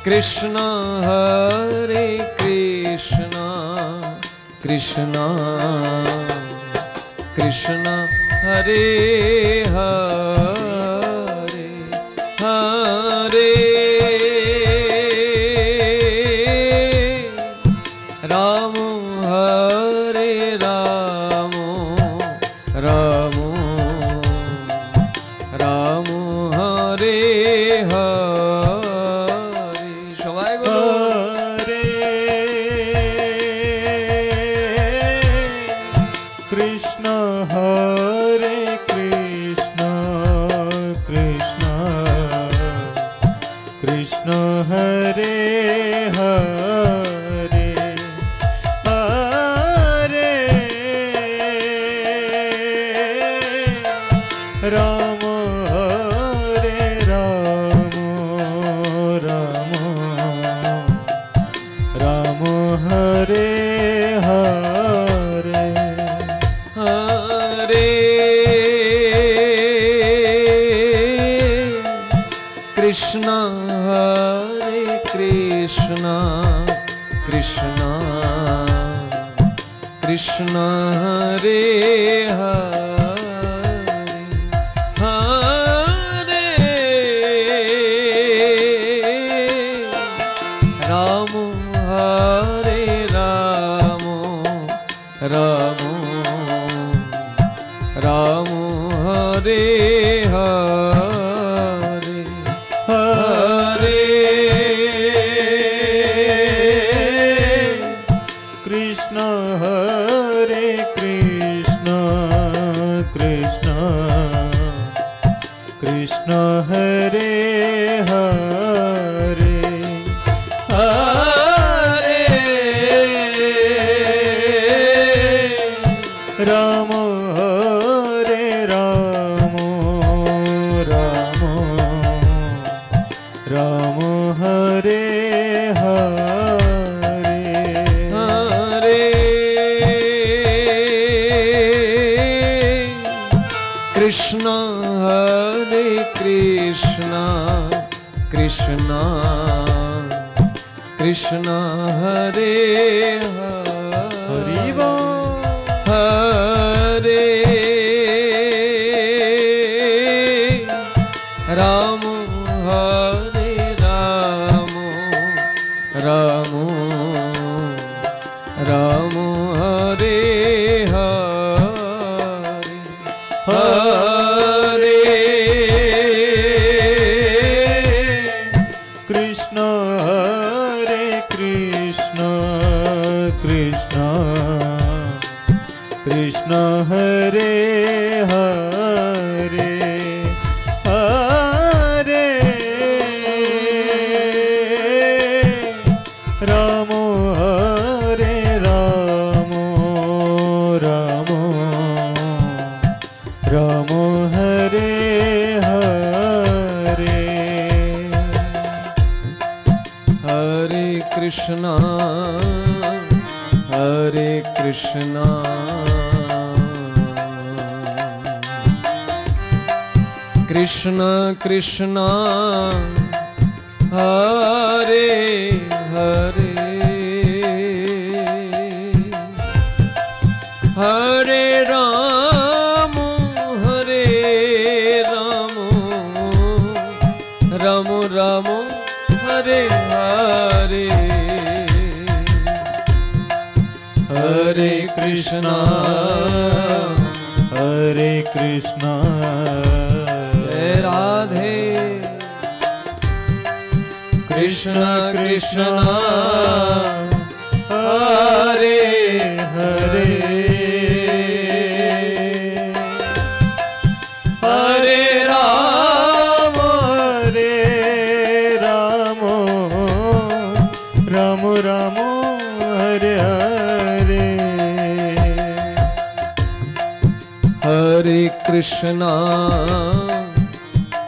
कृष्ण हरे कृष्ण कृष्ण कृष्ण हरे हरे हरे राम हरे राम राम राम हरे हरे सबाई बोलो कृष्ण हरे कृष्ण कृष्ण कृष्ण हरे हरे हरे राम हरे राम राम राम हरे हरे हरे कृष्ण हरे कृष्ण कृष्ण कृष्ण हरे हरे हरे राम हरे राम राम राम हरे हरे हरे कृष्ण हरे कृष्ण कृष्ण कृष्ण हरे हरे हरे राम हरे राम राम राम हरे हरे हरे कृष्ण हरे कृष्ण कृष्ण कृष्ण हरे हरि हरे राम हरे राम राम राम हरे हरे हरे कृष्ण हरे कृष्ण कृष्ण कृष्ण हरे हरे हरे राम हरे राम राम राम हरे हरे हरे कृष्णा हरे कृष्णा कृष्ण कृष्ण हरे हरे हरे राम राम राम हरे हरे हरे कृष्णा हरे कृष्णा जय राधे कृष्ण कृष्ण हरे हरे हरे राम राम राम हरे हरे हरे कृष्णा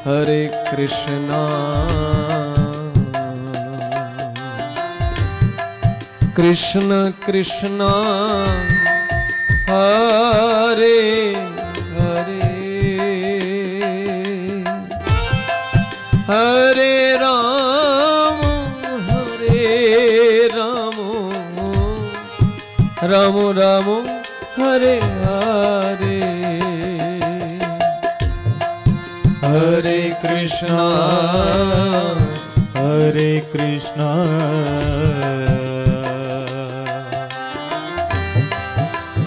हरे कृष्णा कृष्ण कृष्ण हरे हरे हरे राम राम राम हरे हरे हरे कृष्णा हरे कृष्णा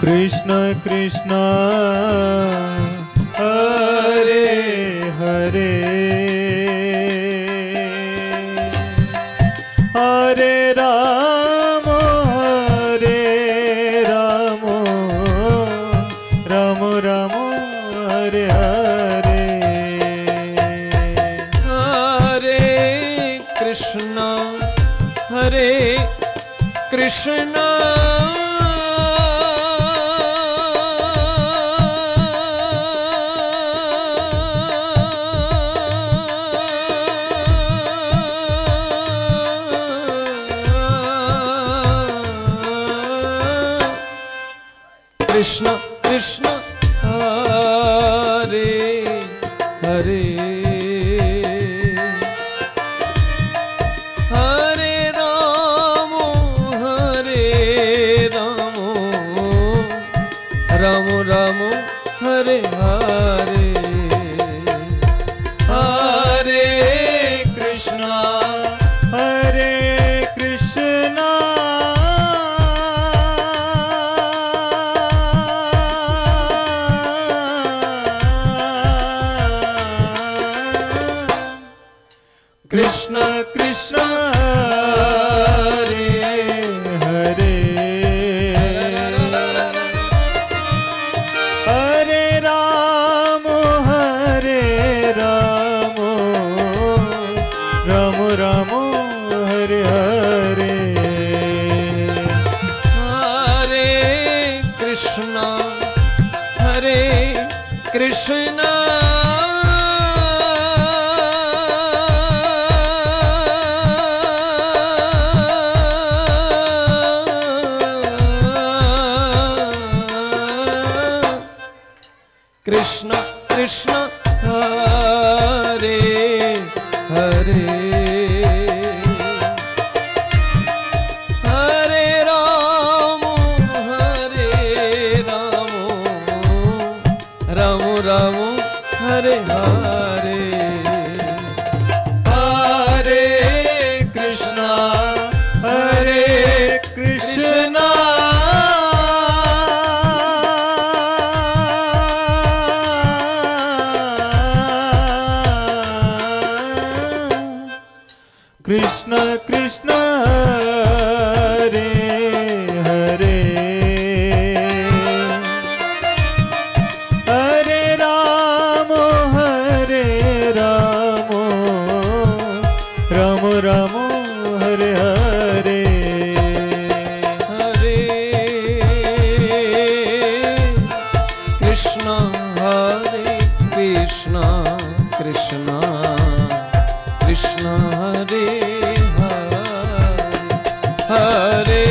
कृष्ण कृष्ण हरे हरे हरे राम राम राम हरे हरे हरे कृष्णा कृष्ण कृष्ण हरे हरे हरे राम राम राम हरे हरे हरे कृष्णा कृष्ण कृष्ण हरे हरे हरे राम राम राम हरे हरे हरे कृष्णा कृष्ण कृष्ण हरे हरे हरे राम राम राम हरे हरे हरे कृष्णा कृष्ण कृष्ण हरे हरे हरे राम राम हरे हरे हरे कृष्णा कृष्ण कृष्ण हरे हरे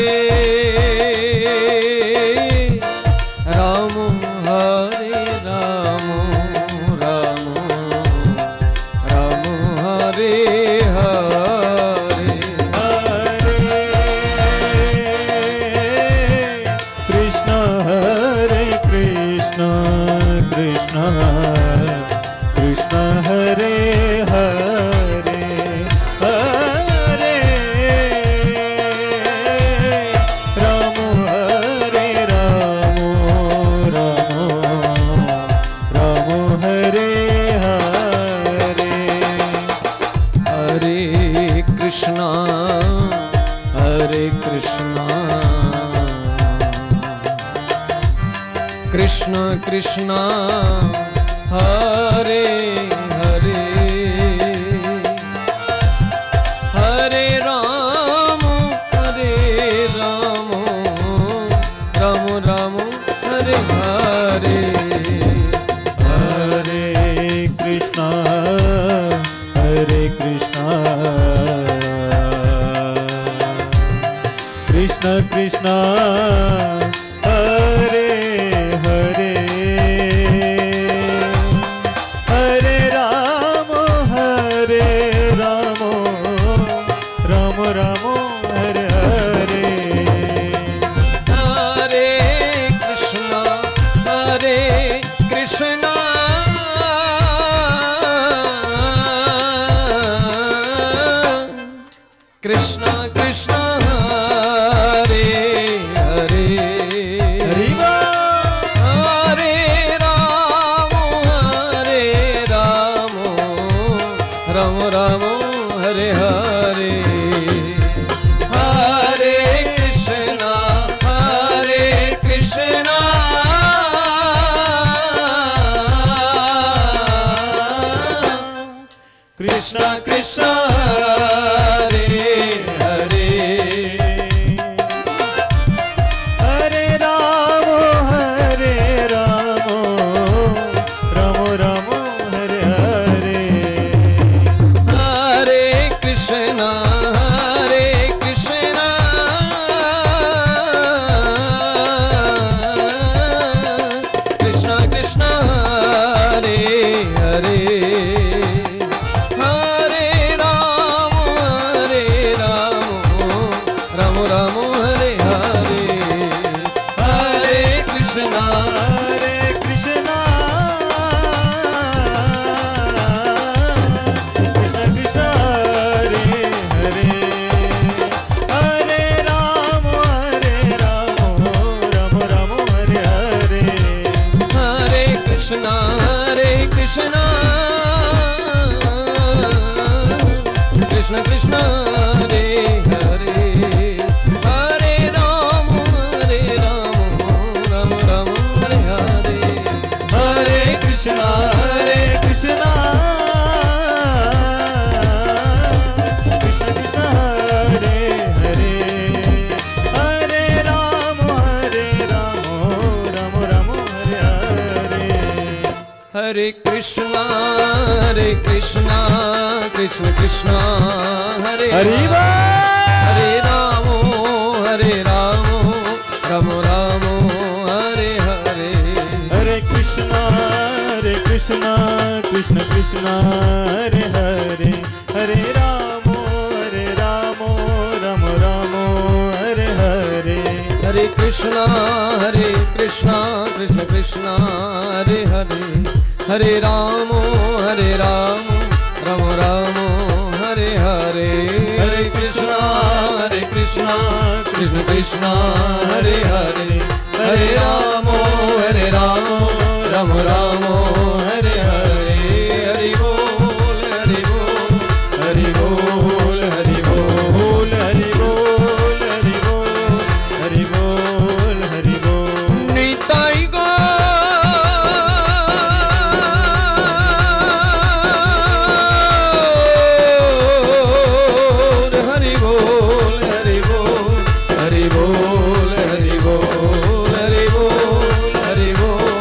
राम राम हरे हरे कृष्ण कृष्ण हरे हरे हरे राम हरे हरे हरे कृष्णा कृष्ण कृष्ण हरे हरे हरे राम राम हरे हरे हरे कृष्णा कृष्ण कृष्ण हरे हरे हरे राम राम हरे हरे कृष्ण कृष्ण हरे हरे हरि बोल। हरे राम राम राम हरे हरे हरे कृष्णा कृष्ण कृष्ण हरे हरे हरे राम राम राम हरे हरे हरे कृष्ण कृष्ण कृष्ण हरे हरे हरे राम राम राम हरे हरे हरे कृष्ण कृष्ण कृष्ण हरे हरे हरे राम राम राम हरे हरे हरे कृष्ण कृष्ण कृष्ण हरे हरे हरे राम राम राम हरे हरे हरे कृष्ण कृष्ण कृष्ण हरे हरे हरे राम राम राम हरे हरे हरे कृष्ण कृष्ण कृष्ण हरे हरि बोल। हरे राम राम राम हरे हरे हरे कृष्ण कृष्ण कृष्ण हरे हरे हरे राम राम राम हरे हरे हरे कृष्ण कृष्ण कृष्ण हरे हरे हरे राम राम राम हरे हरे हरे कृष्ण कृष्ण कृष्ण हरे हरे हरे राम राम राम हरे हरे हरि बोल हरि बोल हरि बोल हरि बोल हरि बोल हरि बोल हरि बोल हरि बोल निताई गौर हरि बोल हरि बोल हरि बोल हरि बोल हरि बोल हरि बोल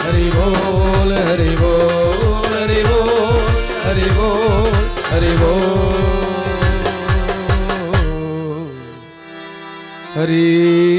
हरि बोल हरि बोल हरि बोल हरि बोल हरि बोल हरि